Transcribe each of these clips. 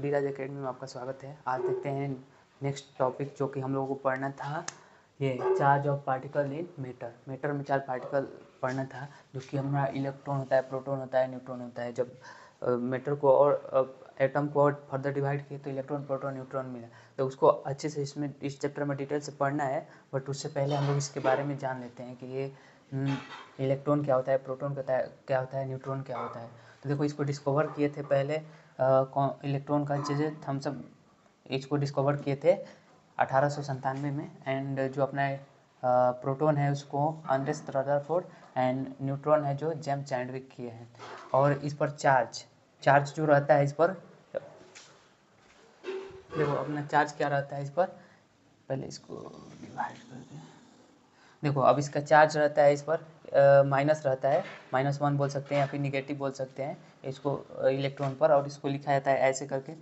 Dhiraj academy में आपका स्वागत है। आज देखते हैं नेक्स्ट टॉपिक जो कि हम लोगों को पढ़ना था, ये charge of particle in matter. Matter में चार्ज पार्टिकल पढ़ना था, जो कि हमारा इलेक्ट्रॉन होता है, प्रोटॉन होता है, न्यूट्रॉन होता है। जब मैटर को और एटम को और फर्दर डिवाइड किए तो इलेक्ट्रॉन, प्रोटॉन, न्यूट्रॉन मिला। तो उसको अच्छे से इस चैप्टर में डिटेल से पढ़ना है, बट उससे पहले हम लोग इसके बारे में जान लेते हैं कि ये इलेक्ट्रॉन क्या होता है, प्रोटॉन क्या होता है, न्यूट्रॉन क्या होता है। तो देखो, इसको डिस्कवर किए थे पहले इलेक्ट्रॉन का जैसे थॉमसन, इसको डिस्कवर किए थे 1897 में। एंड जो अपना प्रोटॉन है उसको अंड्रेस रदरफोर्ड, एंड न्यूट्रॉन है जो जेम्स चैडविक किए हैं। और इस पर चार्ज जो रहता है इस पर, देखो अपना चार्ज क्या रहता है इस पर, पहले इसको डिवाइड कर दें। देखो अब इसका चार्ज रहता है इस पर माइनस रहता है, -1 बोल सकते हैं या फिर निगेटिव बोल सकते हैं इसको इलेक्ट्रॉन पर। और इसको लिखा जाता है ऐसे करके,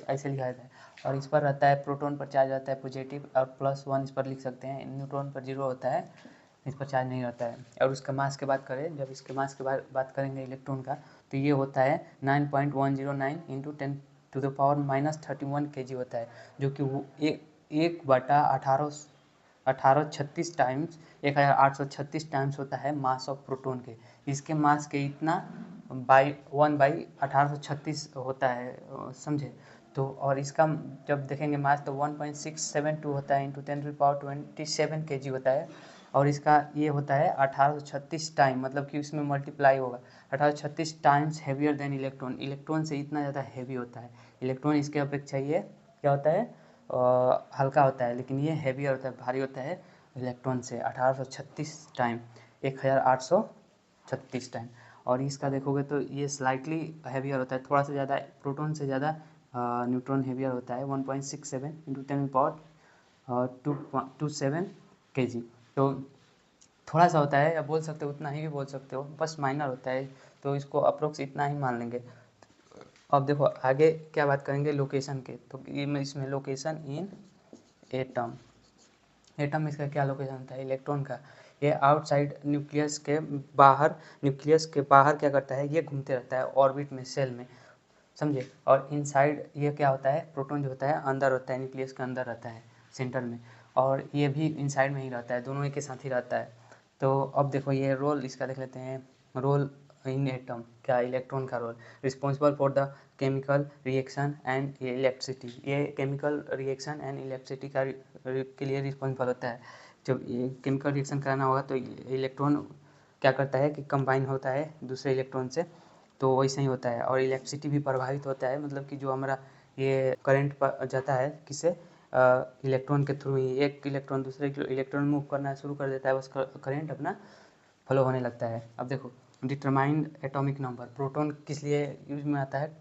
ऐसे लिखा जाता है। और इस पर रहता है, प्रोटॉन पर चार्ज रहता है पॉजिटिव और +1 इस पर लिख सकते हैं। न्यूट्रॉन पर 0 होता है, इस पर चार्ज नहीं रहता है। और उसका मास की बात करें, जब इसके मास की बात करेंगे इलेक्ट्रॉन का, तो ये होता है 9.109 × 10⁻³ kg होता है, जो कि वो 1/1836 टाइम्स 1836 टाइम्स होता है मास ऑफ प्रोटॉन के। इसके मास के इतना 1/1836 होता है, समझे। तो और इसका जब देखेंगे मास तो 1.672 होता है × 10⁻27 kg होता है। और इसका ये होता है 1836 टाइम, मतलब कि उसमें मल्टीप्लाई होगा 1836 times heavier than electron. Electron से इतना ज़्यादा हेवी होता है इलेक्ट्रॉन, इसके अपेक्षा ये क्या होता है, हल्का होता है, लेकिन ये हेवियर होता है, भारी होता है इलेक्ट्रॉन से 1836 टाइम, 1836 टाइम। और इसका देखोगे तो ये स्लाइटली हेवियर होता है, थोड़ा सा ज़्यादा, प्रोटॉन से ज़्यादा न्यूट्रॉन हेवियर होता है, 1.67 × 10⁻27 kg। तो थोड़ा सा होता है, या बोल सकते हो उतना ही भी बोल सकते हो, बस माइनर होता है, तो इसको अप्रोक्स इतना ही मान लेंगे। अब देखो आगे क्या बात करेंगे लोकेशन के, तो इसमें लोकेशन इन एटम। एटम इसका क्या लोकेशन होता है इलेक्ट्रॉन का, ये आउटसाइड न्यूक्लियस के बाहर, क्या करता है, ये घूमते रहता है ऑर्बिट में, सेल में, समझे। और इनसाइड ये क्या होता है, प्रोटॉन जो होता है अंदर होता है, न्यूक्लियस के अंदर रहता है, सेंटर में। और ये भी इनसाइड में ही रहता है, दोनों एक के साथ ही रहता है। तो अब देखो ये रोल इसका देख लेते हैं, रोल इन एटम, क्या इलेक्ट्रॉन का role, responsible for the chemical reaction and electricity. ये केमिकल रिएक्शन एंड इलेक्ट्रिसिटी के लिए रिस्पॉन्सिबल होता है। जब ये केमिकल रिएक्शन कराना होगा तो इलेक्ट्रॉन क्या करता है कि कंबाइन होता है दूसरे इलेक्ट्रॉन से, तो वैसे ही होता है। और इलेक्ट्रिसिटी भी प्रभावित होता है, मतलब कि जो हमारा ये करंट जाता है किससे, इलेक्ट्रॉन के थ्रू ही। एक इलेक्ट्रॉन दूसरे इलेक्ट्रॉन मूव करना शुरू कर देता है, बस करंट अपना फ्लो होने लगता है। अब देखो डिटरमाइंड एटॉमिक नंबर, प्रोटॉन किस लिए यूज में आता है,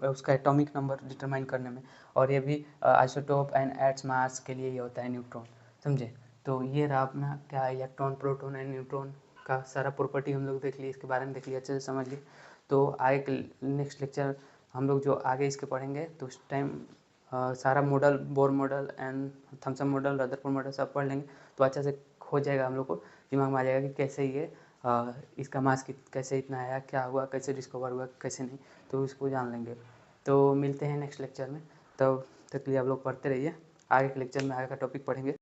उसका एटॉमिक नंबर डिटरमाइन करने में। और ये भी आइसोटोप एंड एट्स मास के लिए ये होता है न्यूट्रॉन, समझे। तो ये रहा अपना क्या इलेक्ट्रॉन, प्रोटॉन एंड न्यूट्रॉन का सारा प्रॉपर्टी हम लोग देख लिए, इसके बारे में देख लिया, अच्छे से समझ लिए। तो आगे नेक्स्ट लेक्चर हम लोग जो आगे इसके पढ़ेंगे, तो उस टाइम सारा model, Bohr model and Thomson model, Rutherford model सब पढ़ लेंगे, तो अच्छा से हो जाएगा, हम लोग को दिमाग में आ जाएगा कि कैसे ये इसका मास कैसे इतना आया, क्या हुआ, कैसे डिस्कवर हुआ, कैसे नहीं, तो इसको जान लेंगे। तो मिलते हैं नेक्स्ट लेक्चर में, तब तक के लिए आप लोग पढ़ते रहिए। आगे के लेक्चर में आगे का टॉपिक पढ़ेंगे।